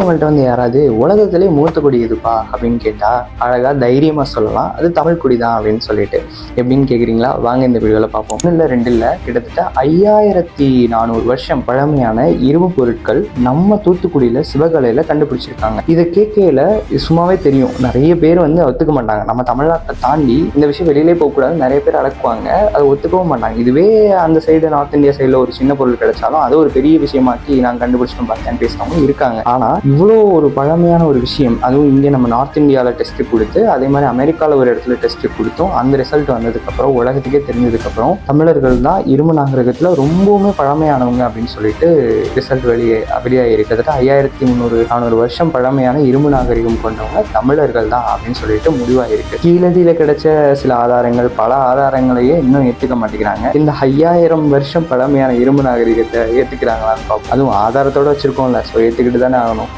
உங்கள்கிட்ட வந்து யாராவது உலகத்திலே மூத்த குடி எதுப்பா அப்படின்னு கேட்டா அழகா தைரியமா சொல்லலாம், அது தமிழ் குடி தான் அப்படின்னு சொல்லிட்டு. எப்படின்னு கேக்குறீங்களா? வாங்க இந்த வீடியோல பார்ப்போம். ஒன்றும் இல்லை, ரெண்டு இல்லை, கிட்டத்தட்ட 5400 வருஷம் பழமையான இரும்பு பொருட்கள் நம்ம தூத்துக்குடியில சிவகலையில கண்டுபிடிச்சிருக்காங்க. இதை கேட்கையில சும்மாவே தெரியும், நிறைய பேர் வந்து ஒத்துக்க மாட்டாங்க. நம்ம தமிழ்நாட்டை தாண்டி இந்த விஷயம் வெளியிலே போகக்கூடாது, நிறைய பேர் அடக்குவாங்க, அதை ஒத்துக்கவும் மாட்டாங்க. இதுவே அந்த சைடு நார்த் இந்தியா சைடில் ஒரு சின்ன பொருள் கிடைச்சாலும் அது ஒரு பெரிய விஷயமாக்கி நான் கண்டுபிடிச்சிட்டு பார்த்தேன்னு பேசுறவங்க இருக்காங்க. ஆனா இவ்வளோ ஒரு பழமையான ஒரு விஷயம், அதுவும் இங்கே நம்ம நார்த் இந்தியாவில் டெஸ்ட் கொடுத்து அதே மாதிரி அமெரிக்காவில் ஒரு இடத்துல டெஸ்ட் கொடுத்தோம், அந்த ரிசல்ட் வந்ததுக்கப்புறம் உலகத்துக்கே தெரிஞ்சதுக்கப்புறம் தமிழர்கள் தான் இரும்பு நாகரிகத்தில் ரொம்பவுமே பழமையானவங்க அப்படின்னு சொல்லிட்டு ரிசல்ட் வெளியாகிருக்கு. கிட்டத்தட்ட 5300-400 வருஷம் பழமையான இரும்பு நாகரிகம் கொண்டவங்க தமிழர்கள் தான் அப்படின்னு சொல்லிட்டு முடிவாயிருக்கு. கீழடியில கிடைச்ச சில ஆதாரங்கள், பல ஆதாரங்களையே இன்னும் ஏற்றுக்க மாட்டேங்கிறாங்க. இந்த 5000 வருஷம் பழமையான இரும்பு நாகரிகத்தை ஏற்றுக்கிறாங்களான்னு பார்ப்போம். அதுவும் ஆதாரத்தோடு வச்சிருக்கோம்ல, ஸோ ஏற்றுக்கிட்டு தானே ஆகணும்.